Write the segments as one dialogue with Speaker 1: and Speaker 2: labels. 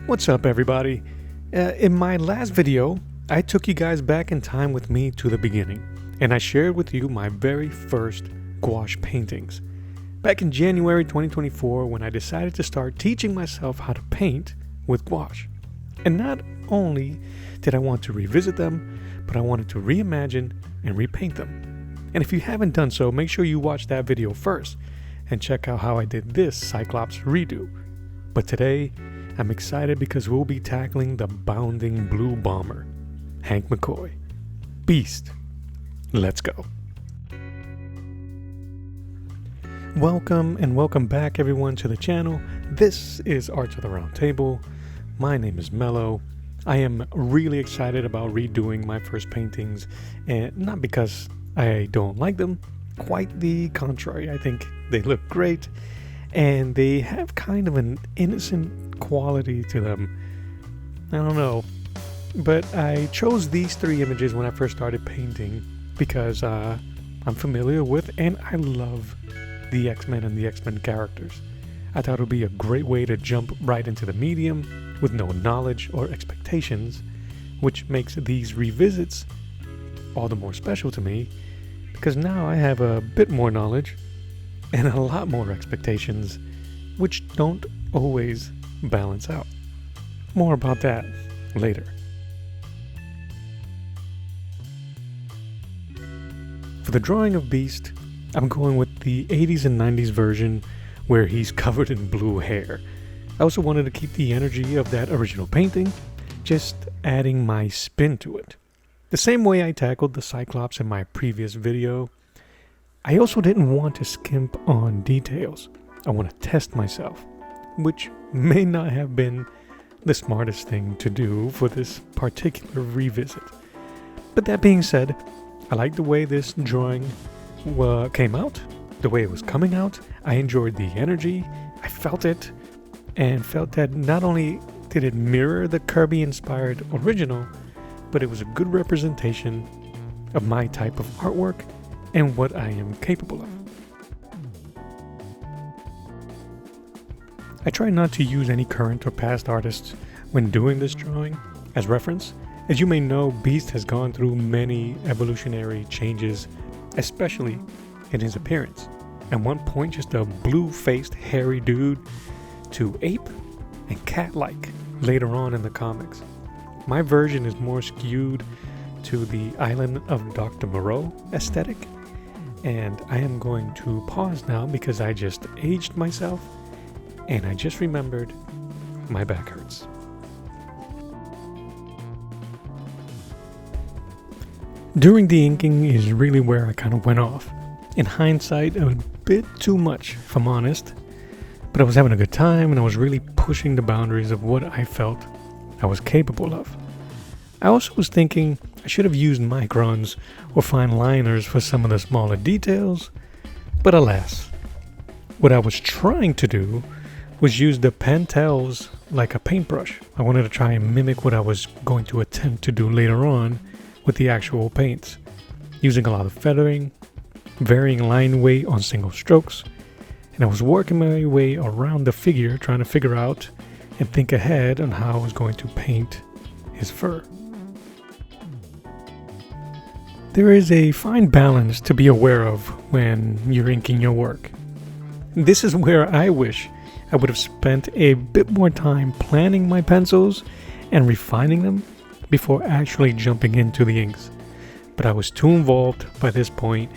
Speaker 1: What's up, everybody? In my last video, I took you guys back in time with me to the beginning, and I shared with you my very first gouache paintings. Back in January 2024, when I decided to start teaching myself how to paint with gouache. And not only did I want to revisit them, but I wanted to reimagine and repaint them. And if you haven't done so, make sure you watch that video first and check out how I did this Cyclops redo. But today, I'm excited because we'll be tackling the bounding blue bomber, Hank McCoy. Beast. Let's go. Welcome back everyone to the channel. This is Art of the Round Table. My name is Mello. I am really excited about redoing my first paintings, and not because I don't like them, quite the contrary. I think they look great and they have kind of an innocent quality to them. I don't know, but I chose these three images when I first started painting because I'm familiar with and I love the X-Men and the X-Men characters. I thought it would be a great way to jump right into the medium with no knowledge or expectations, which makes these revisits all the more special to me because now I have a bit more knowledge and a lot more expectations, which don't always balance out. More about that later. For the drawing of Beast, I'm going with the 80s and 90s version where he's covered in blue hair. I also wanted to keep the energy of that original painting, just adding my spin to it. The same way I tackled the Cyclops in my previous video, I also didn't want to skimp on details. I want to test myself, which may not have been the smartest thing to do for this particular revisit. But that being said, I like the way this drawing came out, the way it was coming out. I enjoyed the energy, I felt it, and felt that not only did it mirror the Kirby-inspired original, but it was a good representation of my type of artwork and what I am capable of. I try not to use any current or past artists when doing this drawing as reference. As you may know, Beast has gone through many evolutionary changes, especially in his appearance. At one point, just a blue-faced, hairy dude to ape and cat-like later on in the comics. My version is more skewed to the Island of Dr. Moreau aesthetic, and I am going to pause now because I just aged myself and I just remembered my back hurts. During the inking is really where I kind of went off. In hindsight, a bit too much, if I'm honest, but I was having a good time and I was really pushing the boundaries of what I felt I was capable of. I also was thinking I should have used microns or fine liners for some of the smaller details, but alas, what I was trying to do was use the Pentels like a paintbrush. I wanted to try and mimic what I was going to attempt to do later on with the actual paints, using a lot of feathering, varying line weight on single strokes, and I was working my way around the figure trying to figure out and think ahead on how I was going to paint his fur. There is a fine balance to be aware of when you're inking your work. This is where I wish I would have spent a bit more time planning my pencils and refining them before actually jumping into the inks. But I was too involved by this point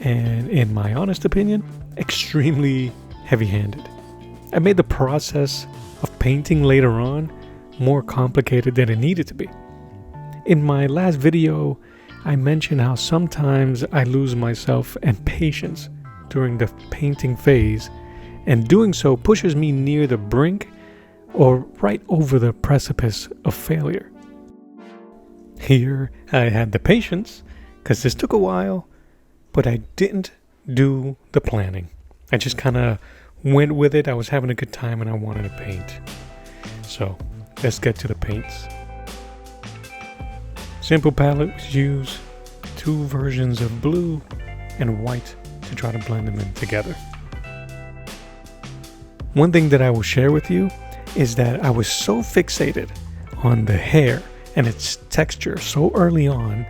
Speaker 1: and, in my honest opinion, extremely heavy-handed. I made the process of painting later on more complicated than it needed to be. In my last video, I mentioned how sometimes I lose myself and patience during the painting phase, and doing so pushes me near the brink or right over the precipice of failure. Here I had the patience because this took a while, but I didn't do the planning. I just kind of went with it. I was having a good time and I wanted to paint. So let's get to the paints. Simple palette was used, two versions of blue and white to try to blend them in together. One thing that I will share with you is that I was so fixated on the hair and its texture so early on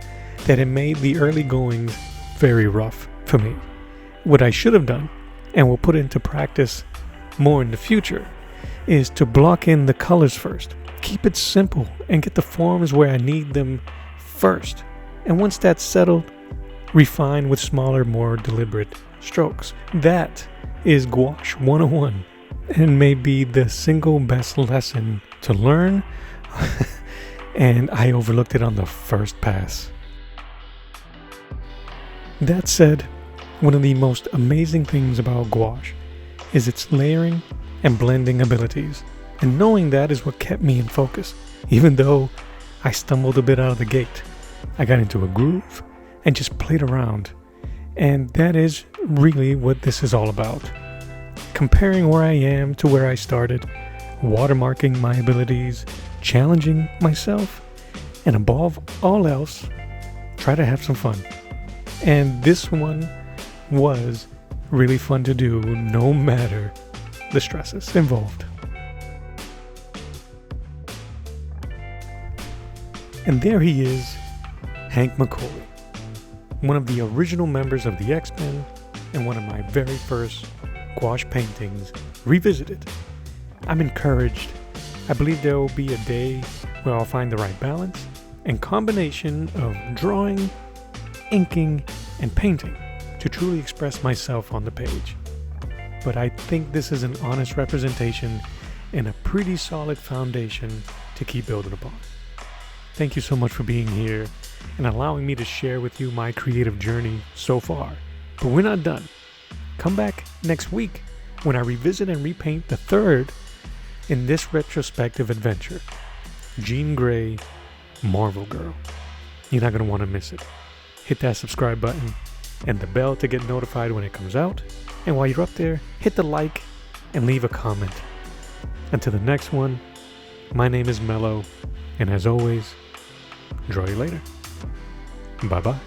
Speaker 1: that it made the early goings very rough for me. What I should have done, and will put into practice more in the future, is to block in the colors first. Keep it simple and get the forms where I need them first. And once that's settled, refine with smaller, more deliberate strokes. That is Gouache 101, and may be the single best lesson to learn, and I overlooked it on the first pass. That said, one of the most amazing things about gouache is its layering and blending abilities, and knowing that is what kept me in focus. Even though I stumbled a bit out of the gate, I got into a groove and just played around, and that is really what this is all about. Comparing where I am to where I started, watermarking my abilities, challenging myself, and above all else, try to have some fun. And this one was really fun to do, no matter the stresses involved. And there he is, Hank McCoy, one of the original members of the X-Men and one of my very first gouache paintings revisited. I'm encouraged. I believe there will be a day where I'll find the right balance and combination of drawing, inking, and painting to truly express myself on the page. But I think this is an honest representation and a pretty solid foundation to keep building upon. Thank you so much for being here and allowing me to share with you my creative journey so far. But we're not done. Come back next week when I revisit and repaint the third in this retrospective adventure, Jean Grey, Marvel Girl. You're not going to want to miss it. Hit that subscribe button and the bell to get notified when it comes out. And while you're up there, hit the like and leave a comment. Until the next one, my name is Mello, and as always, draw you later. Bye-bye.